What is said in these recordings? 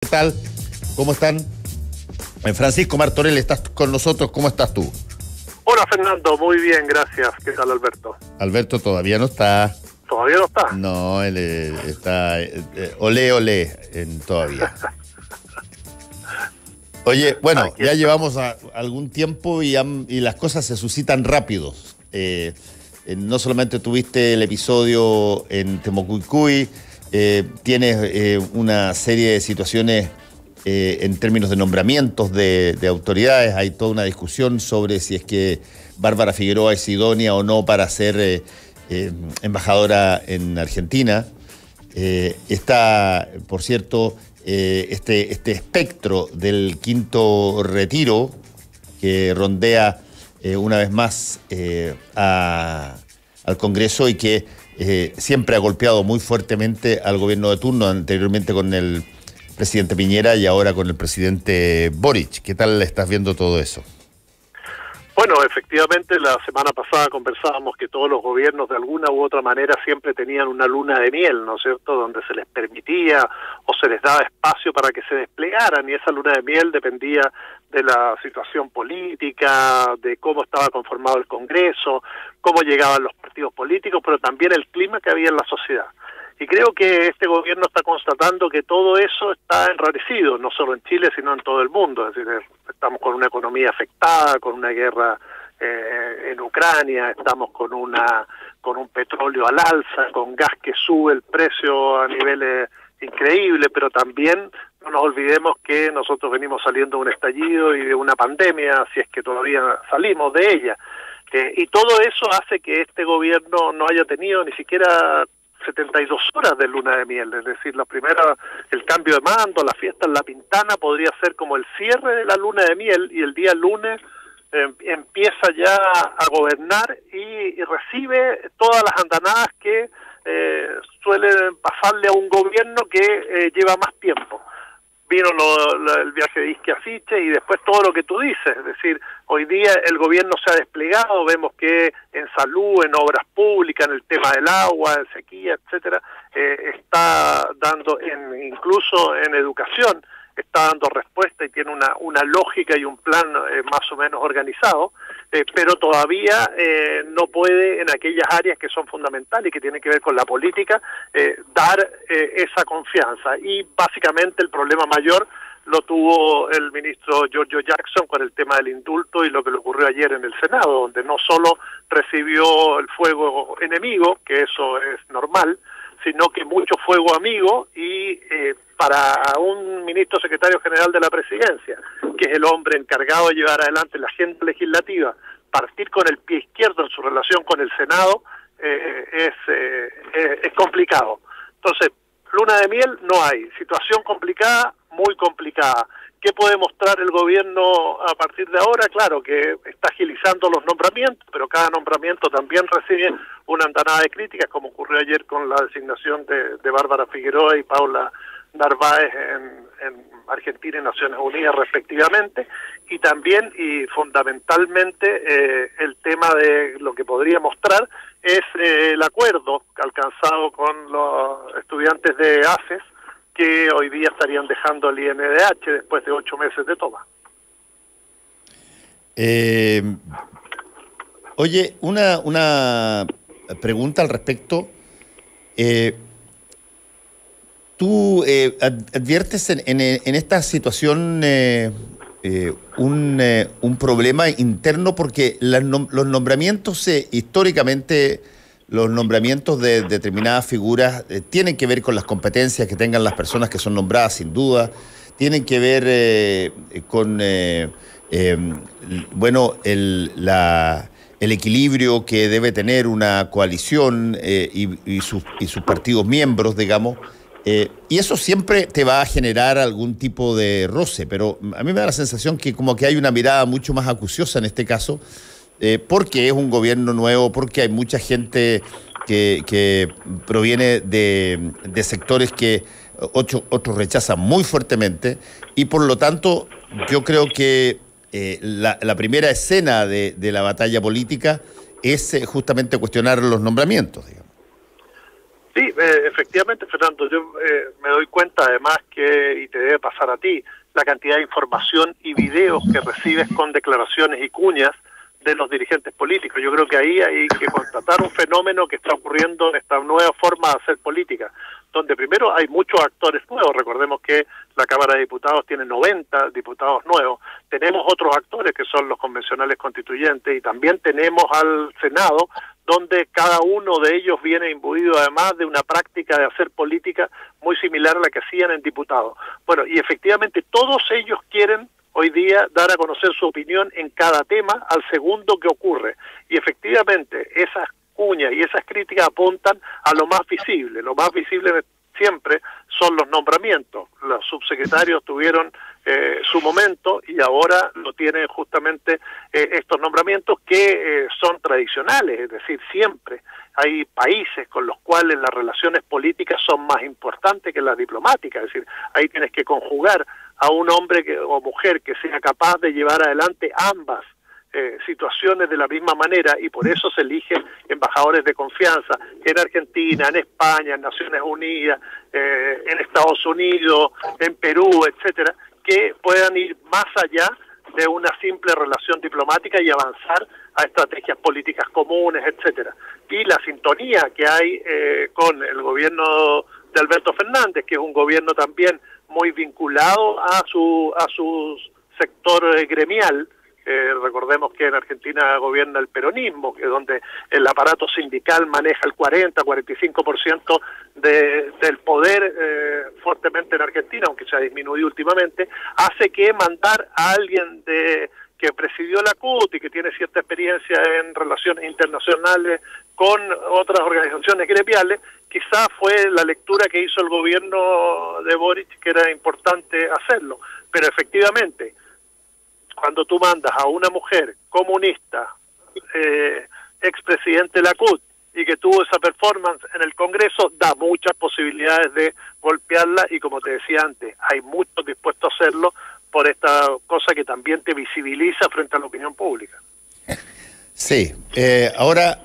¿Qué tal? ¿Cómo están? Francisco Martorell, estás con nosotros. ¿Cómo estás tú? Hola Fernando, muy bien, gracias. ¿Qué tal Alberto? Alberto todavía no está. ¿Todavía no está? No, él está olé todavía. Oye, bueno, ya llevamos algún tiempo y las cosas se suscitan rápido. No solamente tuviste el episodio en Temocuycuy, tienes una serie de situaciones en términos de nombramientos de autoridades. Hay toda una discusión sobre si es que Bárbara Figueroa es idónea o no para ser embajadora en Argentina. Está, por cierto, este espectro del quinto retiro que rondea una vez más al Congreso y que siempre ha golpeado muy fuertemente al gobierno de turno, anteriormente con el presidente Piñera y ahora con el presidente Boric. ¿Qué tal estás viendo todo eso? Bueno, efectivamente la semana pasada conversábamos que todos los gobiernos de alguna u otra manera siempre tenían una luna de miel, ¿no es cierto?, donde se les permitía o se les daba espacio para que se desplegaran, y esa luna de miel dependía de la situación política, de cómo estaba conformado el Congreso, cómo llegaban los partidos políticos, pero también el clima que había en la sociedad. Y creo que este gobierno está constatando que todo eso está enrarecido, no solo en Chile, sino en todo el mundo. Es decir, estamos con una economía afectada, con una guerra en Ucrania, estamos con un petróleo al alza, con gas que sube el precio a niveles increíbles, pero también no nos olvidemos que nosotros venimos saliendo de un estallido y de una pandemia, si es que todavía salimos de ella. Y todo eso hace que este gobierno no haya tenido ni siquiera 72 horas de luna de miel, es decir, el cambio de mando, la fiesta en La Pintana podría ser como el cierre de la luna de miel, y el día lunes empieza ya a gobernar y recibe todas las andanadas que suelen pasarle a un gobierno que lleva más tiempo. Vino el viaje de Isquia Siche y después todo lo que tú dices, es decir, hoy día el gobierno se ha desplegado, vemos que en salud, en obras públicas, en el tema del agua, en sequía, etcétera, está dando, incluso en educación, está dando respuesta y tiene una lógica y un plan más o menos organizado, pero todavía no puede en aquellas áreas que son fundamentales y que tienen que ver con la política, dar esa confianza. Y básicamente el problema mayor lo tuvo el ministro Giorgio Jackson con el tema del indulto y lo que le ocurrió ayer en el Senado, donde no solo recibió el fuego enemigo, que eso es normal, sino que mucho fuego amigo, y para un ministro secretario general de la presidencia, que es el hombre encargado de llevar adelante la agenda legislativa, partir con el pie izquierdo en su relación con el Senado es complicado. Entonces, luna de miel no hay, situación complicada, muy complicada. ¿Qué puede mostrar el gobierno a partir de ahora? Claro que está agilizando los nombramientos, pero cada nombramiento también recibe una andanada de críticas, como ocurrió ayer con la designación de Bárbara Figueroa y Paula Narváez en Argentina y Naciones Unidas respectivamente, y también y fundamentalmente el tema de lo que podría mostrar es el acuerdo alcanzado con los estudiantes de ACES, que hoy día estarían dejando el INDH después de 8 meses de toma. Oye, una pregunta al respecto. ¿Tú adviertes en esta situación un problema interno? Porque los nombramientos históricamente... Los nombramientos de determinadas figuras tienen que ver con las competencias que tengan las personas que son nombradas, sin duda. Tienen que ver con el equilibrio que debe tener una coalición y sus partidos miembros, digamos. Y eso siempre te va a generar algún tipo de roce, pero a mí me da la sensación que como que hay una mirada mucho más acuciosa en este caso, porque es un gobierno nuevo, porque hay mucha gente que proviene de sectores que otros rechazan muy fuertemente, y por lo tanto yo creo que la primera escena de la batalla política es justamente cuestionar los nombramientos, digamos. Sí, Sí, efectivamente, Fernando, yo me doy cuenta además que, y te debe pasar a ti, la cantidad de información y videos que recibes con declaraciones y cuñas de los dirigentes políticos. Yo creo que ahí hay que constatar un fenómeno que está ocurriendo en esta nueva forma de hacer política, donde primero hay muchos actores nuevos. Recordemos que la Cámara de Diputados tiene 90 diputados nuevos. Tenemos otros actores que son los convencionales constituyentes y también tenemos al Senado, donde cada uno de ellos viene imbuido además de una práctica de hacer política muy similar a la que hacían en diputados. Bueno, y efectivamente todos ellos quieren hoy día dar a conocer su opinión en cada tema al segundo que ocurre. Y efectivamente esas cuñas y esas críticas apuntan a lo más visible. Lo más visible siempre son los nombramientos. Los subsecretarios tuvieron su momento y ahora lo tienen justamente estos nombramientos que son tradicionales, es decir, siempre hay países con los cuales las relaciones políticas son más importantes que las diplomáticas, es decir, ahí tienes que conjugar a un hombre o mujer que sea capaz de llevar adelante ambas situaciones de la misma manera, y por eso se eligen embajadores de confianza en Argentina, en España, en Naciones Unidas, en Estados Unidos, en Perú, etcétera, que puedan ir más allá de una simple relación diplomática y avanzar a estrategias políticas comunes, etcétera. Y la sintonía que hay con el gobierno de Alberto Fernández, que es un gobierno también muy vinculado a su sector gremial. Recordemos que en Argentina gobierna el peronismo, que es donde el aparato sindical maneja el 40-45% del poder fuertemente en Argentina, aunque se ha disminuido últimamente, hace que mandar a alguien que presidió la CUT y que tiene cierta experiencia en relaciones internacionales con otras organizaciones gremiales, quizás fue la lectura que hizo el gobierno de Boric, que era importante hacerlo, pero efectivamente cuando tú mandas a una mujer comunista, expresidente de la CUT, y que tuvo esa performance en el Congreso, da muchas posibilidades de golpearla, y como te decía antes, hay muchos dispuestos a hacerlo por esta cosa que también te visibiliza frente a la opinión pública. Sí, ahora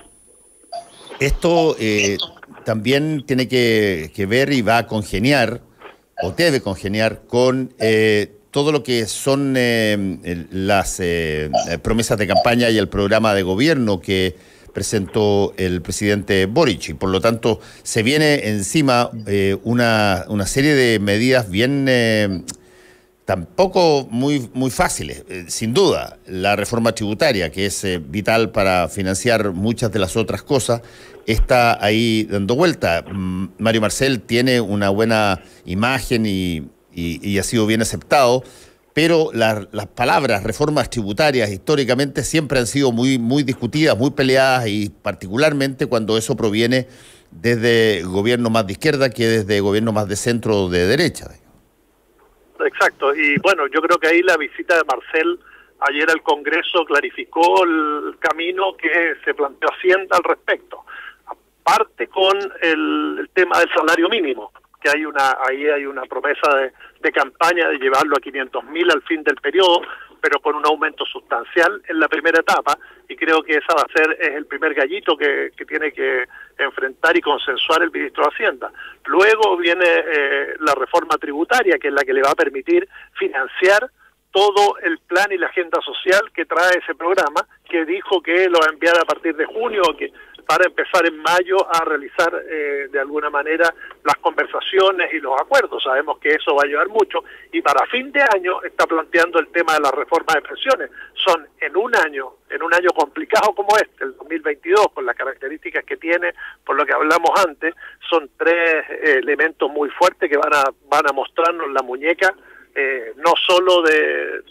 esto también tiene que ver y va a congeniar, o debe congeniar, con todo lo que son las promesas de campaña y el programa de gobierno que presentó el presidente Boric, y por lo tanto se viene encima una serie de medidas bien tampoco muy fáciles. Sin duda, la reforma tributaria, que es vital para financiar muchas de las otras cosas, está ahí dando vuelta. Mario Marcel tiene una buena imagen y ha sido bien aceptado, pero las palabras reformas tributarias históricamente siempre han sido muy discutidas, muy peleadas, y particularmente cuando eso proviene desde gobiernos más de izquierda que desde gobiernos más de centro o de derecha. Exacto, y bueno, yo creo que ahí la visita de Marcel ayer al Congreso clarificó el camino que se planteó Hacienda al respecto. Aparte con el tema del salario mínimo, que ahí hay una promesa de campaña de llevarlo a 500.000 al fin del periodo, pero con un aumento sustancial en la primera etapa, y creo que esa es el primer gallito que tiene que enfrentar y consensuar el ministro de Hacienda. Luego viene la reforma tributaria, que es la que le va a permitir financiar todo el plan y la agenda social que trae ese programa, que dijo que lo va a enviar a partir de junio, para empezar en mayo a realizar de alguna manera las conversaciones y los acuerdos. Sabemos que eso va a llevar mucho, y para fin de año está planteando el tema de la reforma de pensiones. Son en un año complicado como el 2022, con las características que tiene, por lo que hablamos antes, son tres elementos muy fuertes que van a mostrarnos la muñeca, no solo de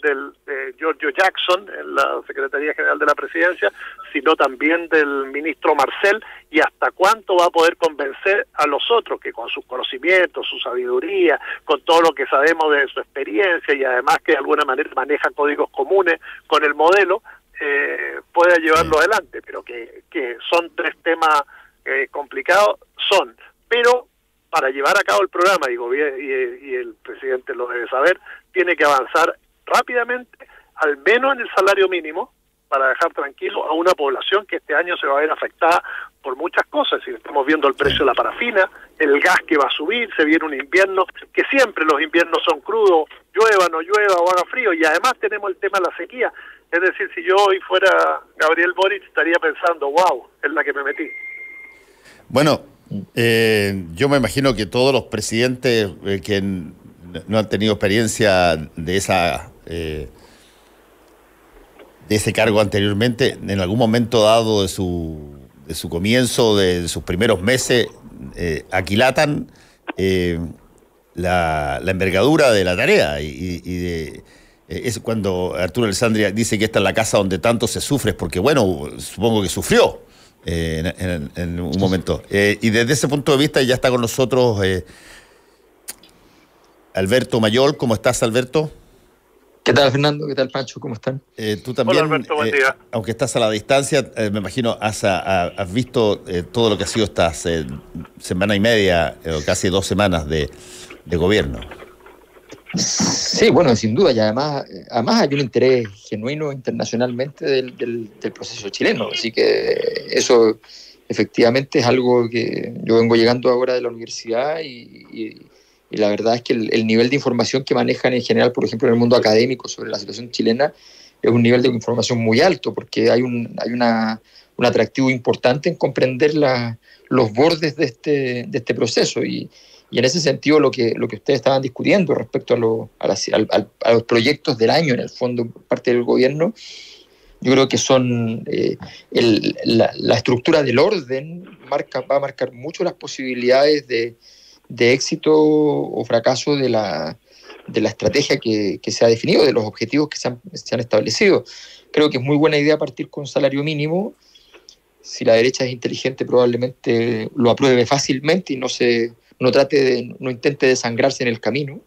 Giorgio Jackson en la Secretaría General de la Presidencia, sino también del ministro Marcel, y hasta cuánto va a poder convencer a los otros, que con sus conocimientos, su sabiduría, con todo lo que sabemos de su experiencia, y además que de alguna manera maneja códigos comunes con el modelo, pueda llevarlo adelante. Pero que son tres temas complicados, pero para llevar a cabo el programa, y el presidente lo debe saber, tiene que avanzar rápidamente, al menos en el salario mínimo, para dejar tranquilo a una población que este año se va a ver afectada por muchas cosas. Si estamos viendo el precio de la parafina, el gas que va a subir, se viene un invierno, que siempre los inviernos son crudos, llueva, no llueva o haga frío, y además tenemos el tema de la sequía. Es decir, si yo hoy fuera Gabriel Boric, estaría pensando, wow, es la que me metí. Bueno, yo me imagino que todos los presidentes que no han tenido experiencia de ese cargo anteriormente, en algún momento dado de su comienzo, de sus primeros meses, aquilatan la envergadura de la tarea es cuando Arturo Alessandri dice que esta es la casa donde tanto se sufre, es porque, bueno, supongo que sufrió en un momento. Y desde ese punto de vista ya está con nosotros Alberto Mayol. ¿Cómo estás, Alberto? ¿Qué tal, Fernando? ¿Qué tal, Pancho? ¿Cómo están? Tú también, hola, Alberto, buen día. Aunque estás a la distancia, me imagino has visto todo lo que ha sido estas semana y media, o casi 2 semanas de gobierno. Sí, bueno, sin duda, y además hay un interés genuino internacionalmente del proceso chileno, así que eso efectivamente es algo que yo vengo llegando ahora de la universidad y la verdad es que el nivel de información que manejan en general, por ejemplo, en el mundo académico sobre la situación chilena, es un nivel de información muy alto, porque hay un atractivo importante en comprender los bordes de este proceso, y en ese sentido lo que ustedes estaban discutiendo respecto a los proyectos del año, en el fondo, por parte del gobierno, yo creo que son la estructura del orden va a marcar mucho las posibilidades de éxito o fracaso de la estrategia que se ha definido, de los objetivos que se han establecido. Creo que es muy buena idea partir con salario mínimo. Si la derecha es inteligente, probablemente lo apruebe fácilmente y no intente desangrarse en el camino.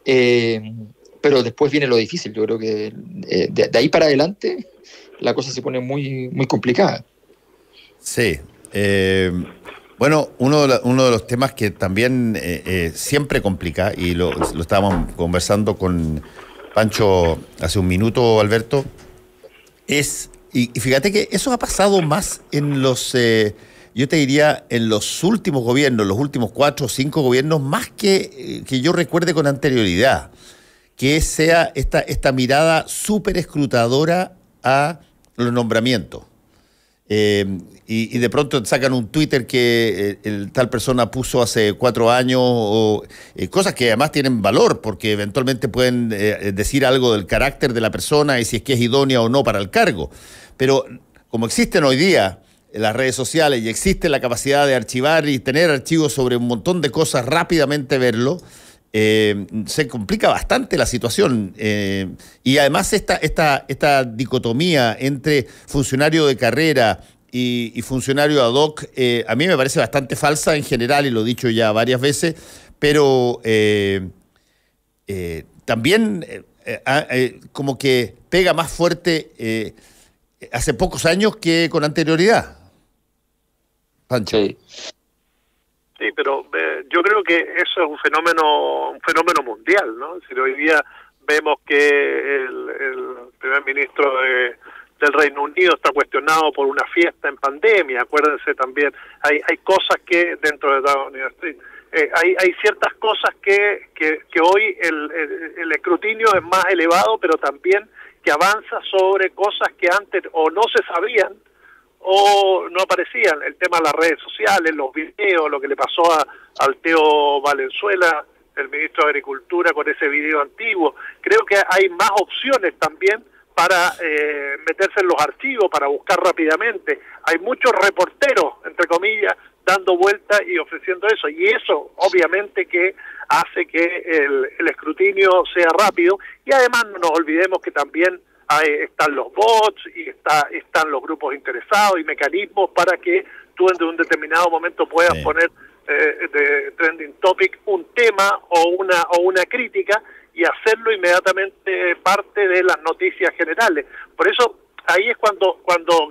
Pero después viene lo difícil. Yo creo que de ahí para adelante la cosa se pone muy, muy complicada. Sí. Bueno, uno de los temas que también siempre complica, y lo estábamos conversando con Pancho hace un minuto, Alberto, es, y fíjate que eso ha pasado más en yo te diría, en los últimos gobiernos, los últimos 4 o 5 gobiernos, más que yo recuerde con anterioridad, que sea esta mirada súper escrutadora a los nombramientos. Y de pronto sacan un Twitter que tal persona puso hace 4 años, o cosas que además tienen valor, porque eventualmente pueden decir algo del carácter de la persona y si es que es idónea o no para el cargo. Pero como existen hoy día las redes sociales y existe la capacidad de archivar y tener archivos sobre un montón de cosas, rápidamente verlo, se complica bastante la situación. Y además esta dicotomía entre funcionario de carrera y funcionario ad hoc, a mí me parece bastante falsa en general, y lo he dicho ya varias veces, pero también como que pega más fuerte hace pocos años que con anterioridad. Pancho. Sí. Sí, pero yo creo que eso es un fenómeno mundial, ¿no? Si hoy día vemos que el primer ministro del Reino Unido está cuestionado por una fiesta en pandemia. Acuérdense también, hay cosas que dentro de Estados Unidos, hay ciertas cosas que hoy el escrutinio es más elevado, pero también que avanza sobre cosas que antes o no se sabían o no aparecían. El tema de las redes sociales, los videos, lo que le pasó al Teo Valenzuela, el ministro de Agricultura, con ese video antiguo. Creo que hay más opciones también para meterse en los archivos, para buscar rápidamente. Hay muchos reporteros, entre comillas, dando vueltas y ofreciendo eso. Y eso, obviamente, que hace que el escrutinio sea rápido. Y además no nos olvidemos que también están los bots y están los grupos interesados y mecanismos para que tú en un determinado momento puedas poner de trending topic un tema o una crítica y hacerlo inmediatamente parte de las noticias generales. Por eso ahí es cuando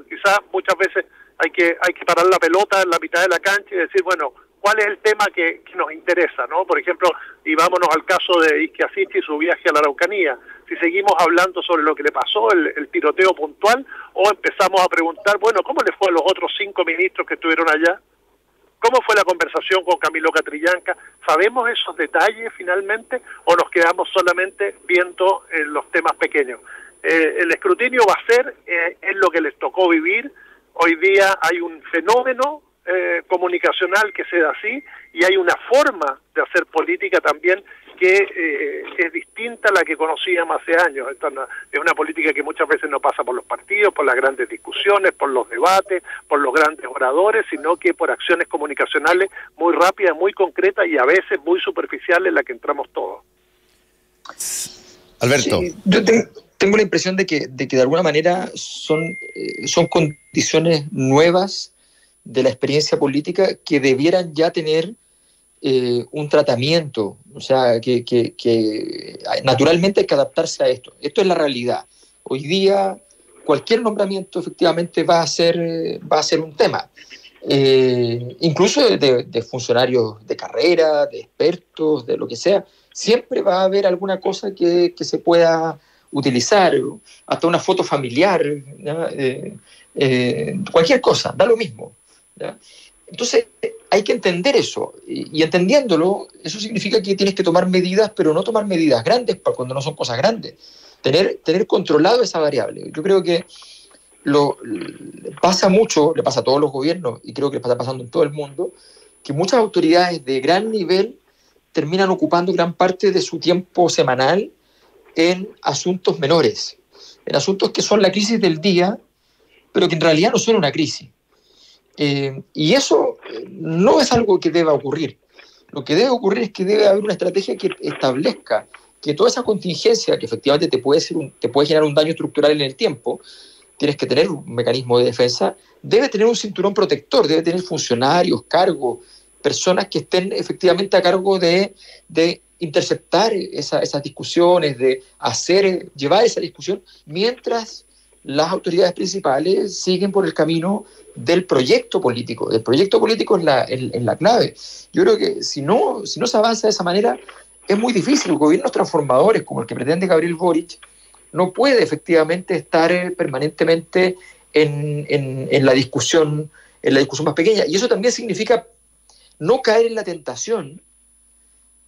quizás muchas veces hay que parar la pelota en la mitad de la cancha y decir, bueno, cuál es el tema que nos interesa, ¿no? Por ejemplo, y vámonos al caso de Izquiasisti y su viaje a la Araucanía. Si seguimos hablando sobre lo que le pasó, el tiroteo puntual, o empezamos a preguntar, bueno, ¿cómo le fue a los otros 5 ministros que estuvieron allá? ¿Cómo fue la conversación con Camilo Catrillanca? ¿Sabemos esos detalles finalmente o nos quedamos solamente viendo los temas pequeños? El escrutinio va a ser, es lo que les tocó vivir. Hoy día hay un fenómeno comunicacional que se da así, y hay una forma de hacer política también que es distinta a la que conocíamos hace años. Es una política que muchas veces no pasa por los partidos, por las grandes discusiones, por los debates, por los grandes oradores, sino que por acciones comunicacionales muy rápidas, muy concretas y a veces muy superficiales en las que entramos todos. Alberto. Sí, yo tengo la impresión de que de alguna manera son condiciones nuevas de la experiencia política que debieran ya tener un tratamiento, o sea, que naturalmente hay que adaptarse a esto. Esto es la realidad. Hoy día cualquier nombramiento efectivamente va a ser un tema, incluso de funcionarios de carrera, de expertos, de lo que sea. Siempre va a haber alguna cosa que se pueda utilizar, hasta una foto familiar, cualquier cosa, da lo mismo, ¿ya? Entonces hay que entender eso, y entendiéndolo, eso significa que tienes que tomar medidas, pero no tomar medidas grandes para cuando no son cosas grandes. Tener controlado esa variable. Yo creo que pasa mucho, le pasa a todos los gobiernos, y creo que le está pasando en todo el mundo, que muchas autoridades de gran nivel terminan ocupando gran parte de su tiempo semanal en asuntos menores, en asuntos que son la crisis del día, pero que en realidad no son una crisis. Y eso no es algo que deba ocurrir. Lo que debe ocurrir es que debe haber una estrategia que establezca que toda esa contingencia, que efectivamente te puede generar un daño estructural en el tiempo, tienes que tener un mecanismo de defensa, debe tener un cinturón protector, debe tener funcionarios, cargos, personas que estén efectivamente a cargo de interceptar esas discusiones, de llevar esa discusión, mientras las autoridades principales siguen por el camino del proyecto político. El proyecto político es la clave. Yo creo que si no se avanza de esa manera, es muy difícil. Gobiernos transformadores, como el que pretende Gabriel Boric, no puede efectivamente estar permanentemente en la discusión más pequeña. Y eso también significa no caer en la tentación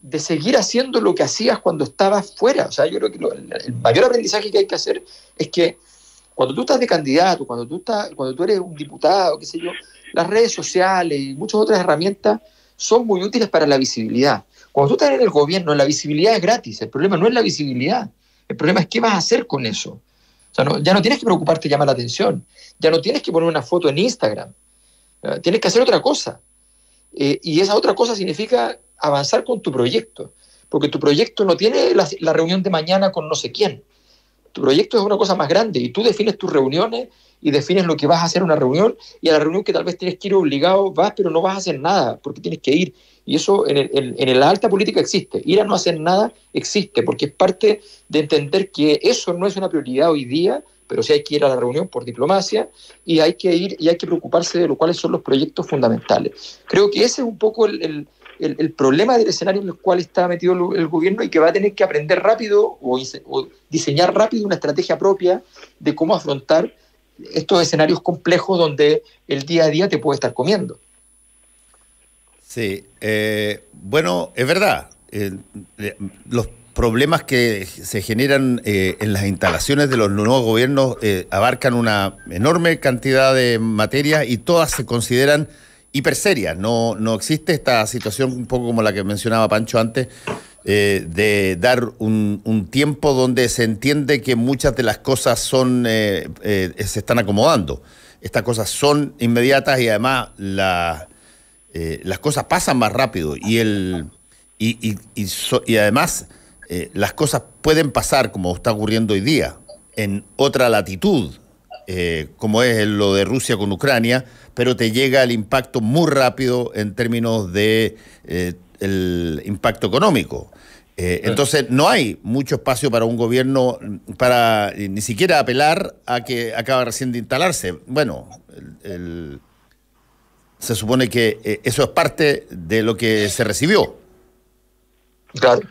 de seguir haciendo lo que hacías cuando estabas fuera. O sea, yo creo que el mayor aprendizaje que hay que hacer es que cuando tú estás de candidato, cuando tú eres un diputado, qué sé yo, las redes sociales y muchas otras herramientas son muy útiles para la visibilidad. Cuando tú estás en el gobierno, la visibilidad es gratis. El problema no es la visibilidad. El problema es qué vas a hacer con eso. O sea, ya no tienes que preocuparte de llamar la atención. Ya no tienes que poner una foto en Instagram. Tienes que hacer otra cosa. Y esa otra cosa significa avanzar con tu proyecto. Porque tu proyecto no tiene la reunión de mañana con no sé quién. Tu proyecto es una cosa más grande y tú defines tus reuniones y defines lo que vas a hacer en una reunión, y a la reunión que tal vez tienes que ir obligado vas, pero no vas a hacer nada porque tienes que ir. Y eso en la alta política existe. Ir a no hacer nada existe, porque es parte de entender que eso no es una prioridad hoy día, pero sí hay que ir a la reunión por diplomacia, y hay que ir y hay que preocuparse de cuáles son los proyectos fundamentales. Creo que ese es un poco el problema del escenario en el cual está metido el gobierno, y que va a tener que aprender rápido o diseñar rápido una estrategia propia de cómo afrontar estos escenarios complejos donde el día a día te puede estar comiendo. Sí, bueno, es verdad. Los problemas que se generan en las instalaciones de los nuevos gobiernos abarcan una enorme cantidad de materias y todas se consideran hiper serias. No existe esta situación un poco como la que mencionaba Pancho antes, de dar un tiempo donde se entiende que muchas de las cosas se están acomodando. Estas cosas son inmediatas y además las cosas pasan más rápido y además las cosas pueden pasar, como está ocurriendo hoy día, en otra latitud, como es lo de Rusia con Ucrania, pero te llega el impacto muy rápido en términos de el impacto económico. Entonces no hay mucho espacio para un gobierno para ni siquiera apelar a que acaba recién de instalarse. Bueno, se supone que eso es parte de lo que se recibió. Claro.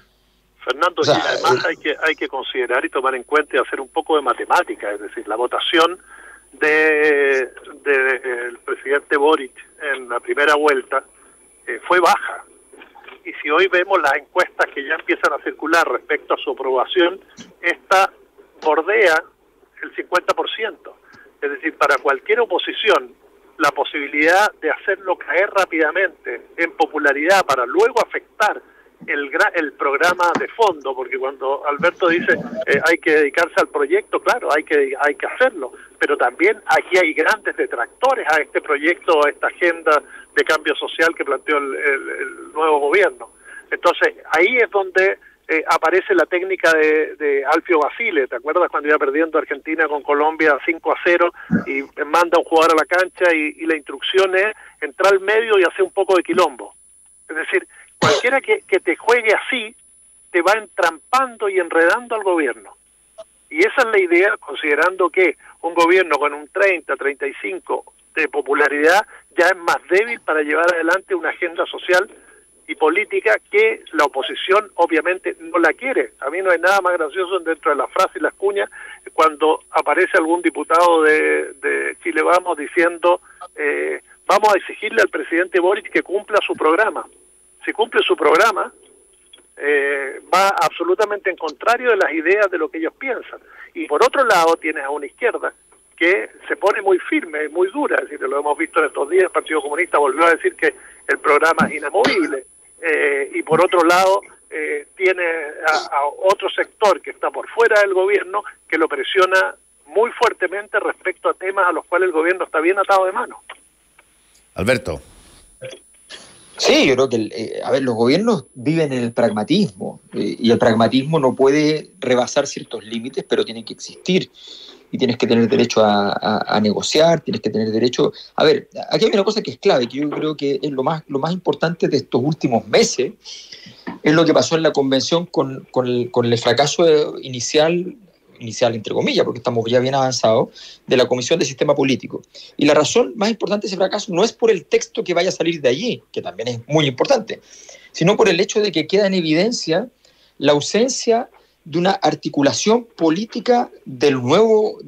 Fernando, y además hay que considerar y tomar en cuenta y hacer un poco de matemática, es decir, la votación del presidente Boric en la primera vuelta fue baja. Y si hoy vemos las encuestas que ya empiezan a circular respecto a su aprobación, esta bordea el 50%. Es decir, para cualquier oposición, la posibilidad de hacerlo caer rápidamente en popularidad para luego afectar el programa de fondo, porque cuando Alberto dice hay que dedicarse al proyecto, claro, hay que hacerlo, pero también aquí hay grandes detractores a este proyecto, a esta agenda de cambio social que planteó el nuevo gobierno. Entonces, ahí es donde aparece la técnica de Alfio Basile. ¿Te acuerdas cuando iba perdiendo Argentina con Colombia 5-0 y manda a un jugador a la cancha y la instrucción es entrar al medio y hacer un poco de quilombo? Es decir, cualquiera que te juegue así, te va entrampando y enredando al gobierno. Y esa es la idea, considerando que un gobierno con un 30-35 de popularidad ya es más débil para llevar adelante una agenda social y política que la oposición obviamente no la quiere. A mí no hay nada más gracioso dentro de la frase y las cuñas cuando aparece algún diputado de Chile Vamos diciendo vamos a exigirle al presidente Boric que cumpla su programa. Si cumple su programa, va absolutamente en contrario de las ideas de lo que ellos piensan. Y por otro lado tienes a una izquierda que se pone muy firme, muy dura, es decir, lo hemos visto en estos días, el Partido Comunista volvió a decir que el programa es inamovible, y por otro lado tiene a otro sector que está por fuera del gobierno que lo presiona muy fuertemente respecto a temas a los cuales el gobierno está bien atado de mano. Alberto. Sí, yo creo que, los gobiernos viven en el pragmatismo, y el pragmatismo no puede rebasar ciertos límites, pero tiene que existir. Y tienes que tener derecho a negociar, tienes que tener derecho... A ver, aquí hay una cosa que es clave, que yo creo que es lo más importante de estos últimos meses, es lo que pasó en la convención con el fracaso inicial entre comillas, porque estamos ya bien avanzados, de la Comisión de Sistema Político. Y la razón más importante de ese fracaso no es por el texto que vaya a salir de allí, que también es muy importante, sino por el hecho de que queda en evidencia la ausencia de una articulación política del nuevo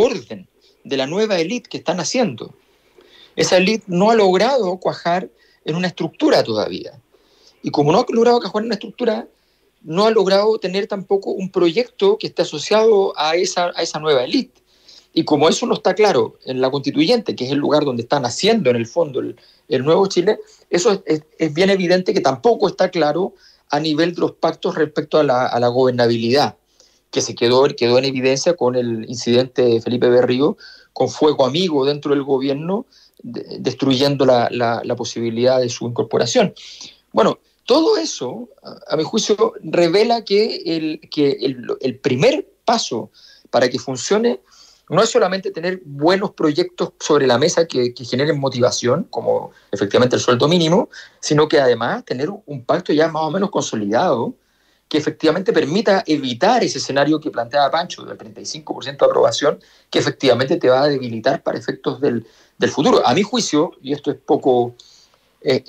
orden, de la nueva élite que están haciendo. Esa élite no ha logrado cuajar en una estructura todavía. Y como no ha logrado cuajar en una estructura, no ha logrado tener tampoco un proyecto que esté asociado a esa nueva élite. Y como eso no está claro en la Constituyente, que es el lugar donde están haciendo en el fondo el nuevo Chile, eso es bien evidente que tampoco está claro a nivel de los pactos respecto a la gobernabilidad, que se quedó en evidencia con el incidente de Felipe Berrío, con fuego amigo dentro del gobierno, destruyendo la posibilidad de su incorporación. Bueno, todo eso, a mi juicio, revela que el primer paso para que funcione no es solamente tener buenos proyectos sobre la mesa que generen motivación, como efectivamente el sueldo mínimo, sino que además tener un pacto ya más o menos consolidado que efectivamente permita evitar ese escenario que planteaba Pancho, del 35% de aprobación, que efectivamente te va a debilitar para efectos del futuro. A mi juicio, y esto es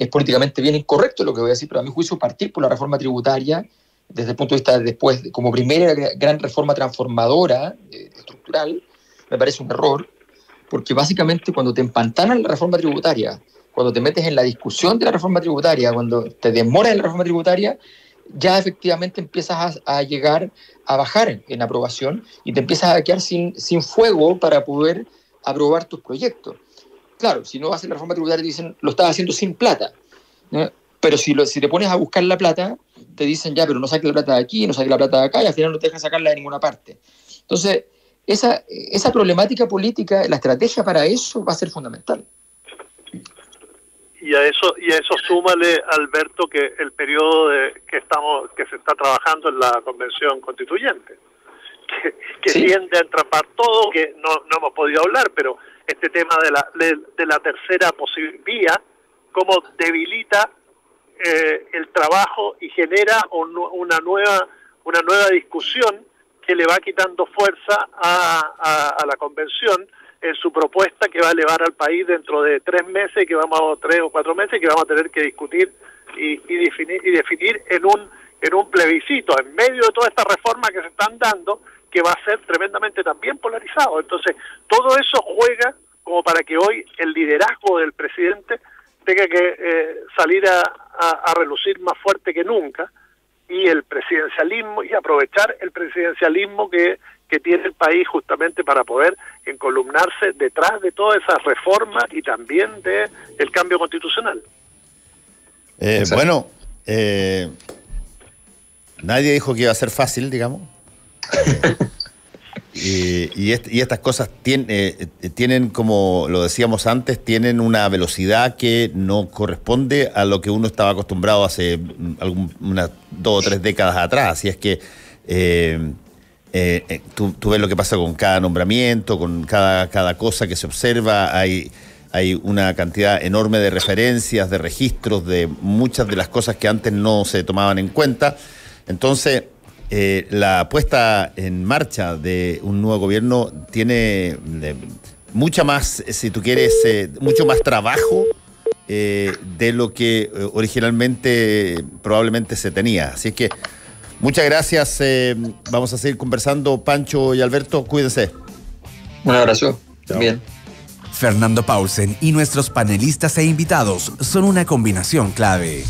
políticamente bien incorrecto lo que voy a decir, pero a mi juicio partir por la reforma tributaria, desde el punto de vista después, como primera gran reforma transformadora, estructural, me parece un error, porque básicamente cuando te empantanan la reforma tributaria, cuando te metes en la discusión de la reforma tributaria, cuando te demoras en la reforma tributaria, ya efectivamente empiezas a llegar a bajar en aprobación y te empiezas a quedar sin fuego para poder aprobar tus proyectos. Claro, si no haces la reforma tributaria te dicen, lo estás haciendo sin plata, ¿no? Pero si te pones a buscar la plata, te dicen, ya, pero no saques la plata de aquí, no saques la plata de acá, y al final no te dejan sacarla de ninguna parte. Entonces, esa problemática política, la estrategia para eso va a ser fundamental. Y a eso súmale, Alberto, que el periodo que se está trabajando en la Convención Constituyente, que sí, tiende a entrampar todo, que no hemos podido hablar, pero este tema de la tercera vía, cómo debilita el trabajo y genera una nueva discusión que le va quitando fuerza a la Convención, en su propuesta que va a elevar al país dentro de 3 meses, que vamos a 3 o 4 meses, que vamos a tener que discutir y definir en un plebiscito, en medio de todas estas reformas que se están dando, que va a ser tremendamente también polarizado. Entonces, todo eso juega como para que hoy el liderazgo del presidente tenga que salir a relucir más fuerte que nunca, y el presidencialismo, y aprovechar el presidencialismo que tiene el país justamente para poder encolumnarse detrás de todas esas reformas y también del cambio constitucional. Bueno, nadie dijo que iba a ser fácil, digamos. Y estas cosas tienen, como lo decíamos antes, tienen una velocidad que no corresponde a lo que uno estaba acostumbrado hace unas 2 o 3 décadas atrás. Así es que tú ves lo que pasa con cada nombramiento, con cada cosa que se observa. Hay una cantidad enorme de referencias, de registros, de muchas de las cosas que antes no se tomaban en cuenta. Entonces, la puesta en marcha de un nuevo gobierno tiene mucha más, si tú quieres, mucho más trabajo de lo que originalmente probablemente se tenía. Así es que muchas gracias. Vamos a seguir conversando, Pancho y Alberto. Cuídense. Un abrazo. También. Fernando Paulsen y nuestros panelistas e invitados son una combinación clave.